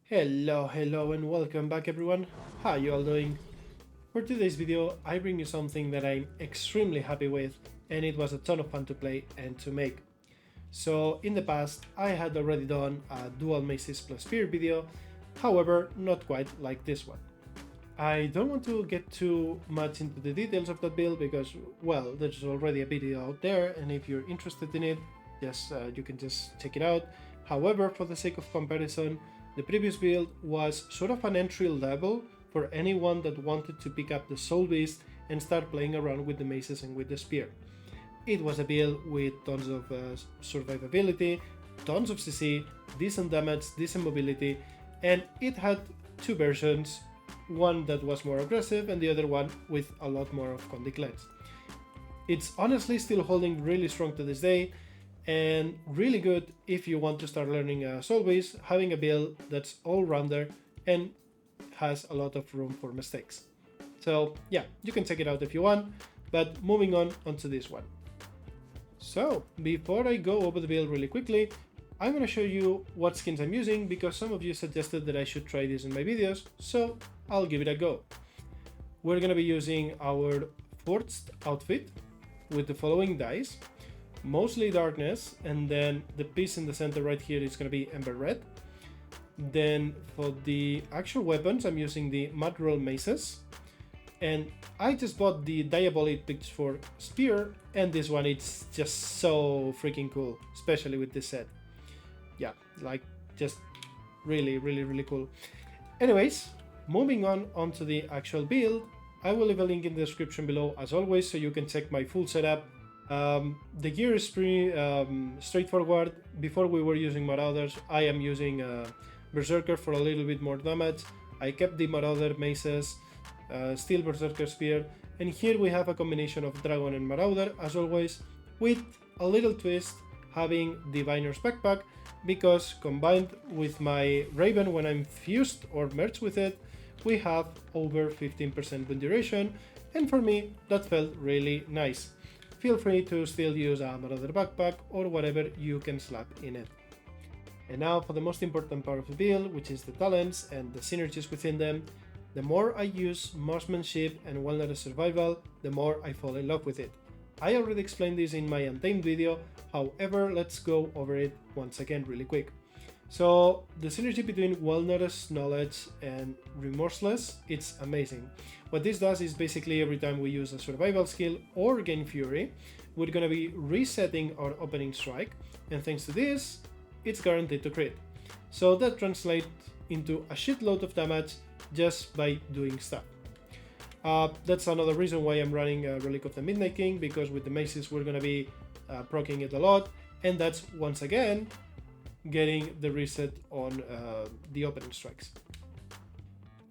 Hello and welcome back everyone. How you all doing? For today's video I bring you something that I'm extremely happy with and it was a ton of fun to play and to make. So in the past I had already done a dual maces plus spear video, however not quite like this one. I don't want to get too much into the details of that build because, well, there's already a video out there and if you're interested in it, you can just check it out. However, for the sake of comparison, the previous build was sort of an entry level for anyone that wanted to pick up the Soulbeast and start playing around with the maces and with the spear. It was a build with tons of survivability, tons of CC, decent damage, decent mobility, and it had two versions, one that was more aggressive and the other one with a lot more of Condi cleanse. It's honestly still holding really strong to this day, and really good if you want to start learning Soulbeast, having a build that's all-rounder and has a lot of room for mistakes. So yeah, you can check it out if you want, but moving on onto this one. So before I go over the build really quickly, I'm going to show you what skins I'm using because some of you suggested that I should try this in my videos, so I'll give it a go. We're going to be using our forged outfit with the following dice. Mostly darkness, and then the piece in the center right here is going to be ember red. Then for the actual weapons I'm using the mud roll maces, and I just bought the diabolic picks for spear, and this one it's just so freaking cool, especially with this set. Yeah, like just really cool. Anyways, moving on onto the actual build, I will leave a link in the description below as always so you can check my full setup. The gear is pretty straightforward. Before we were using Marauders, I am using Berserker for a little bit more damage. I kept the Marauder maces, still Berserker spear, and here we have a combination of Dragon and Marauder as always, with a little twist having Diviner's backpack, because combined with my Raven when I'm fused or merged with it, we have over 15% wind duration, and for me that felt really nice. Feel free to still use a Marauder backpack or whatever you can slap in it. And now for the most important part of the build, which is the talents and the synergies within them. The more I use Marksmanship and Wilderness Survival, the more I fall in love with it. I already explained this in my Untamed video, however let's go over it once again really quick. So the synergy between Wilderness Knowledge and Remorseless, it's amazing. What this does is basically every time we use a survival skill or gain fury, we're gonna be resetting our opening strike, and thanks to this, it's guaranteed to crit. So that translates into a shitload of damage just by doing stuff. That's another reason why I'm running Relic of the Midnight King, because with the maces we're gonna be proccing it a lot, and that's once again getting the reset on the opening strikes.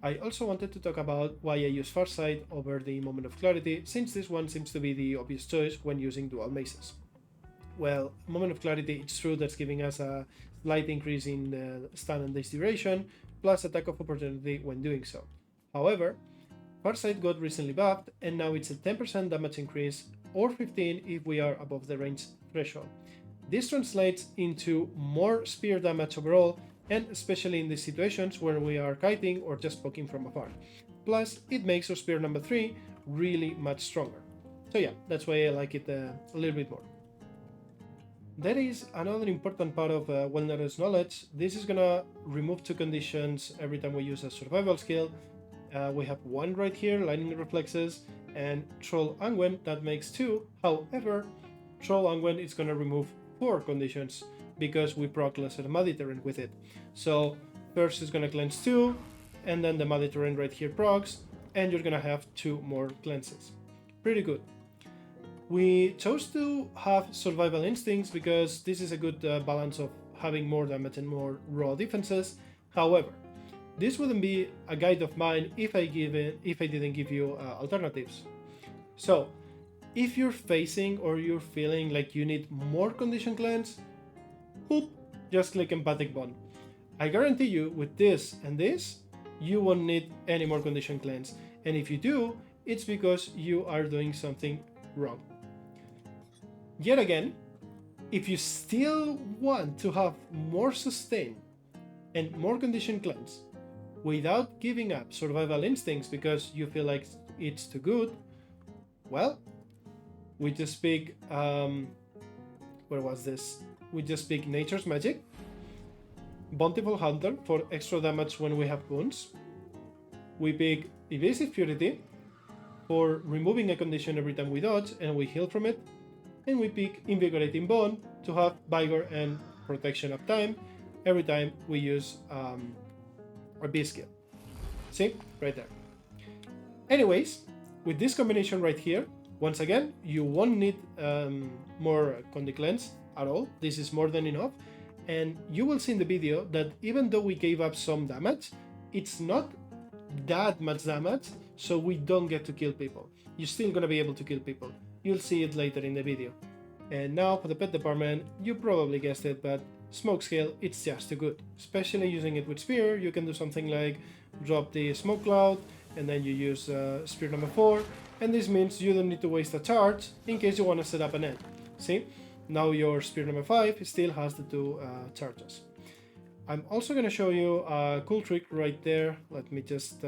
I also wanted to talk about why I use Farsight over the Moment of Clarity, since this one seems to be the obvious choice when using dual maces. Well, Moment of Clarity, it's true that's giving us a slight increase in stun and daze duration, plus attack of opportunity when doing so. However, Farsight got recently buffed, and now it's a 10% damage increase, or 15 if we are above the range threshold. This translates into more spear damage overall, and especially in the situations where we are kiting or just poking from afar. Plus, it makes our spear number 3 really much stronger. So yeah, that's why I like it a little bit more. There is another important part of Wilderness Knowledge. This is gonna remove 2 conditions every time we use a survival skill. We have one right here, Lightning Reflexes, and Troll Angwen, that makes 2. However, Troll Angwen is gonna remove 4 conditions because we proc Lesser Muddy Terrain with it. So first is gonna cleanse 2, and then the Muddy Terrain right here procs, and you're gonna have 2 more cleanses. Pretty good. We chose to have Survival Instincts because this is a good balance of having more damage and more raw defenses. However, this wouldn't be a guide of mine if I didn't give you alternatives. So if you're facing or you're feeling like you need more condition cleanse, whoop, just click Empathic Bond. I guarantee you with this and this, you won't need any more condition cleanse. And if you do, it's because you are doing something wrong. Yet again, if you still want to have more sustain and more condition cleanse. Without giving up survival instincts because you feel like it's too good, well, we just pick, where was this? We just pick Nature's Magic, Bountiful Hunter for extra damage when we have wounds. We pick Evasive Purity for removing a condition every time we dodge and we heal from it. And we pick Invigorating Bone to have Vigor and Protection of Time every time we use our B skill. See? Right there. Anyways, with this combination right here, once again, you won't need more Condi Cleanse at all. This is more than enough. And you will see in the video that even though we gave up some damage, it's not that much damage, so we don't get to kill people. You're still gonna be able to kill people. You'll see it later in the video. And now for the pet department, you probably guessed it, but smoke scale, it's just too good. Especially using it with spear, you can do something like drop the smoke cloud, and then you use spear number 4, and this means you don't need to waste a charge in case you want to set up an end. See? Now your spear number 5 still has the 2 charges. I'm also going to show you a cool trick right there. Let me just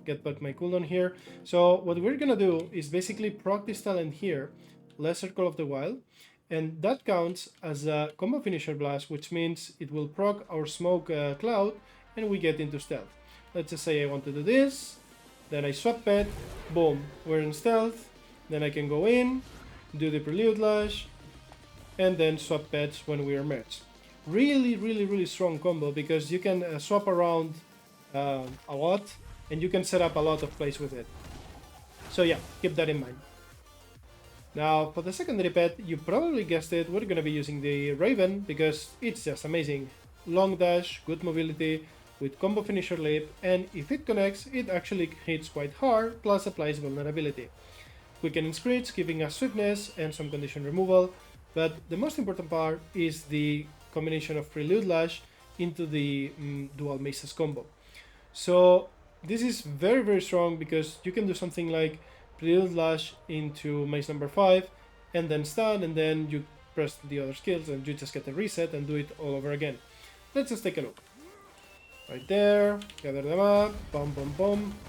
get back my cooldown here. So what we're going to do is basically proc this talent here, Lesser Call of the Wild, and that counts as a combo finisher blast, which means it will proc our smoke cloud and we get into stealth. Let's just say I want to do this, then I swap pet, boom, we're in stealth, then I can go in, do the Prelude Lash, and then swap pets when we are merged. Really strong combo because you can swap around a lot and you can set up a lot of plays with it. So yeah, keep that in mind. Now for the secondary pet, you probably guessed it, we're gonna be using the Raven because it's just amazing. Long dash, good mobility, with combo finisher leap, and if it connects, it actually hits quite hard, plus applies vulnerability. Quicken and Screech, giving us swiftness and some condition removal, but the most important part is the combination of Prelude Lash into the dual maces combo. So this is very strong because you can do something like Prelude Lash into mace number 5 and then stun, and then you press the other skills and you just get a reset and do it all over again. Let's just take a look. Right there, gather them up, boom,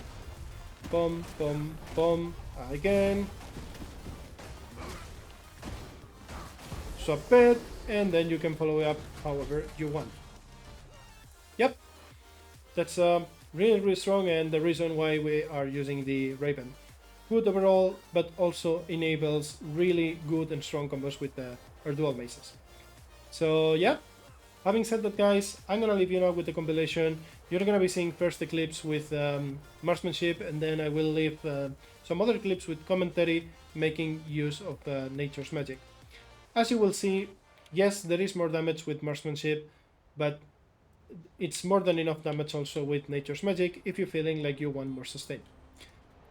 again, swap pet, and then you can follow up however you want. Yep, that's really strong, and the reason why we are using the Raven. Good overall, but also enables really good and strong combos with our dual maces. So yeah, having said that, guys, I'm gonna leave you now with the compilation. You're gonna be seeing first the clips with Marksmanship, and then I will leave some other clips with commentary making use of Nature's Magic. As you will see, yes, there is more damage with Marksmanship, but it's more than enough damage also with Nature's Magic if you're feeling like you want more sustain.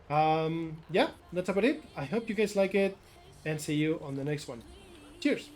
Yeah, that's about it. I hope you guys like it, and see you on the next one. Cheers!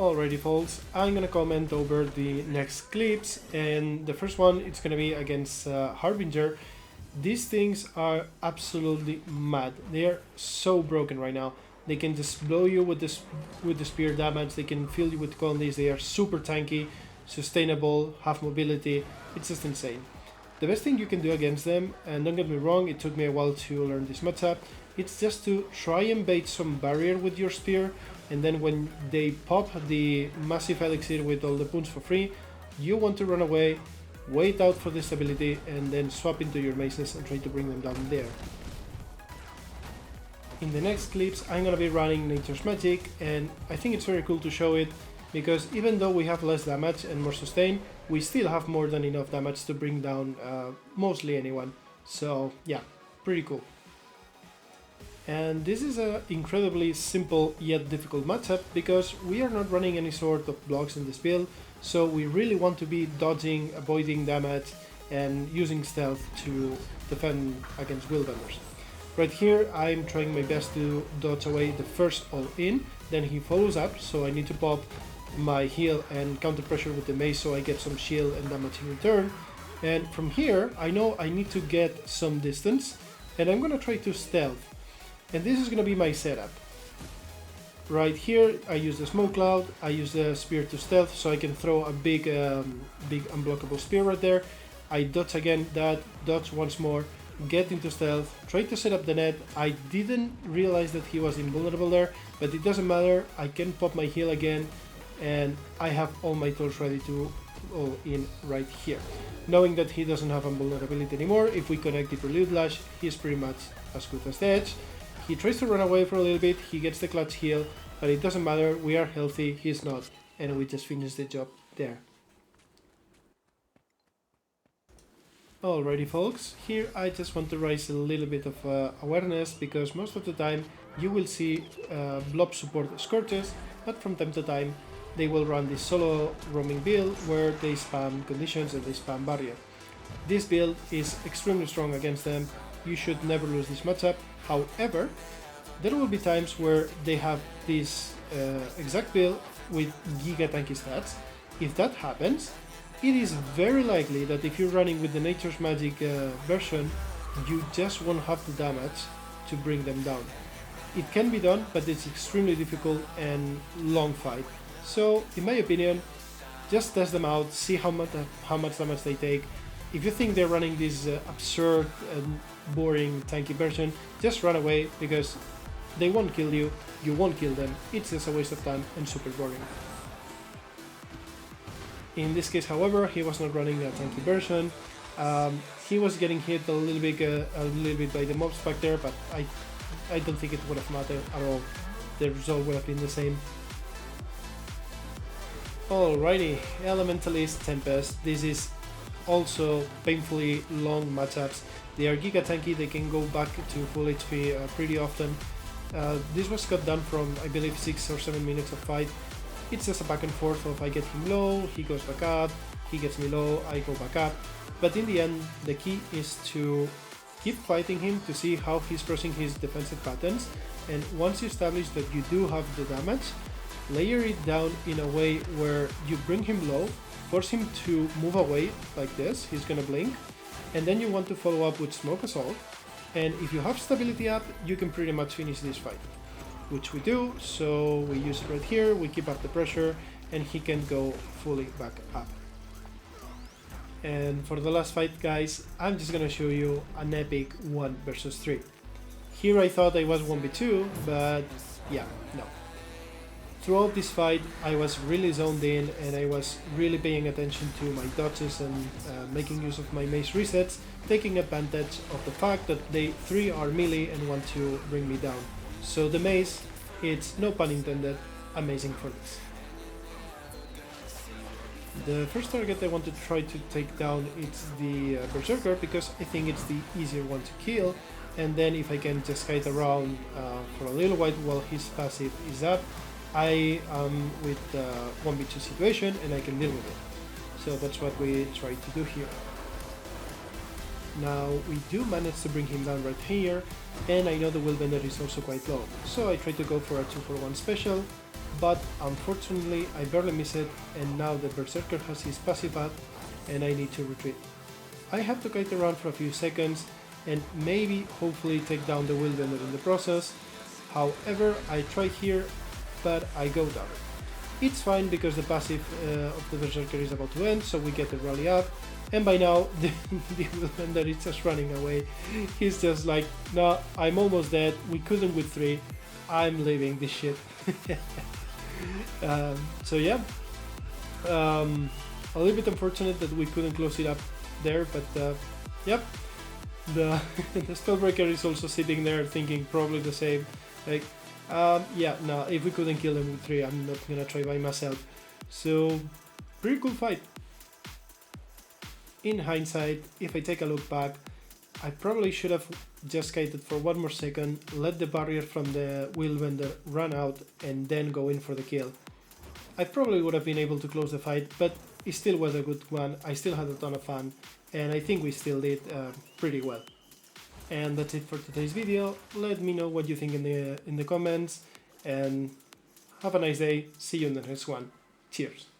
Alrighty folks, I'm gonna comment over the next clips, and the first one it's gonna be against Harbinger. These things are absolutely mad. They are so broken right now. They can just blow you with the spear damage, they can fill you with condis, they are super tanky, sustainable, have mobility, it's just insane. The best thing you can do against them, and don't get me wrong, it took me a while to learn this matchup, it's just to try and bait some barrier with your spear, and then when they pop the massive elixir with all the boons for free, you want to run away, wait out for the stability, and then swap into your maces and try to bring them down there. In the next clips I'm gonna be running Nature's Magic, and I think it's very cool to show it, because even though we have less damage and more sustain, we still have more than enough damage to bring down mostly anyone. So yeah, pretty cool. And this is an incredibly simple yet difficult matchup, because we are not running any sort of blocks in this build, so we really want to be dodging, avoiding damage, and using stealth to defend against wheelbenders. Right here I'm trying my best to dodge away the first all-in, then he follows up, so I need to pop my heal and counter pressure with the mace so I get some shield and damage in return. And from here I know I need to get some distance, and I'm gonna try to stealth. And this is gonna be my setup. Right here I use the smoke cloud, I use the spear to stealth so I can throw a big unblockable spear right there. I dodge again that, dodge once more, get into stealth, try to set up the net. I didn't realize that he was invulnerable there, but it doesn't matter, I can pop my heal again, and I have all my tools ready to all in right here. Knowing that he doesn't have invulnerability anymore, if we connect the Prelude Lash, he's pretty much as good as the edge. He tries to run away for a little bit, he gets the clutch heal, but it doesn't matter, we are healthy, he's not, and we just finish the job there. Alrighty folks, here I just want to raise a little bit of awareness, because most of the time you will see blob support Scourges, but from time to time they will run this solo roaming build where they spam conditions and they spam barrier. This build is extremely strong against them, you should never lose this matchup. However, there will be times where they have this exact build with giga tanky stats. If that happens, it is very likely that if you're running with the Nature's Magic version, you just won't have the damage to bring them down. It can be done, but it's extremely difficult and long fight. So, in my opinion, just test them out, see how much damage they take. If you think they're running this absurd and boring tanky version, just run away, because they won't kill you, you won't kill them, it's just a waste of time and super boring. In this case, however, he was not running a tanky version. He was getting hit a little bit by the mob back there, but I don't think it would have mattered at all. The result would have been the same. Alrighty, Elementalist, Tempest. This is also painfully long matchups. They are giga tanky, they can go back to full HP pretty often. This was cut down from, I believe, 6 or 7 minutes of fight. It's just a back and forth of I get him low, he goes back up, he gets me low, I go back up. But in the end, the key is to keep fighting him to see how he's pressing his defensive patterns, and once you establish that you do have the damage, layer it down in a way where you bring him low, force him to move away like this, he's gonna blink, and then you want to follow up with Smoke Assault, and if you have stability up, you can pretty much finish this fight. Which we do, so we use it right here, we keep up the pressure, and he can go fully back up. And for the last fight, guys, I'm just gonna show you an epic 1 versus 3. Here I thought I was 1v2, but yeah, no. Throughout this fight, I was really zoned in, and I was really paying attention to my dodges and making use of my mace resets, taking advantage of the fact that they 3 are melee and want to bring me down. So the mace, it's, no pun intended, amazing for this. The first target I want to try to take down is the Berserker, because I think it's the easier one to kill, and then if I can just kite around for a little while his passive is up, I am with the 1v2 situation and I can deal with it. So that's what we try to do here. Now we do manage to bring him down right here, and I know the Willbender is also quite low, so I try to go for a 2-for-1 special, but unfortunately I barely miss it, and now the Berserker has his passive up and I need to retreat. I have to kite around for a few seconds and maybe hopefully take down the Willbender in the process. However, I try here, but I go down. It's fine because the passive of the Berserker is about to end, so we get the rally up, and by now the Willbender is just running away. He's just like, no, I'm almost dead, we couldn't with 3, I'm leaving this shit. So yeah, a little bit unfortunate that we couldn't close it up there, but yep. The Spellbreaker is also sitting there thinking probably the same, like, yeah, no, if we couldn't kill him with 3, I'm not gonna try by myself. So, pretty cool fight. In hindsight, if I take a look back, I probably should have just kited for 1 more second, let the barrier from the Willbender run out, and then go in for the kill. I probably would have been able to close the fight, but it still was a good one. I still had a ton of fun, and I think we still did pretty well. And that's it for today's video. Let me know what you think in the comments, and have a nice day. See you in the next one. Cheers.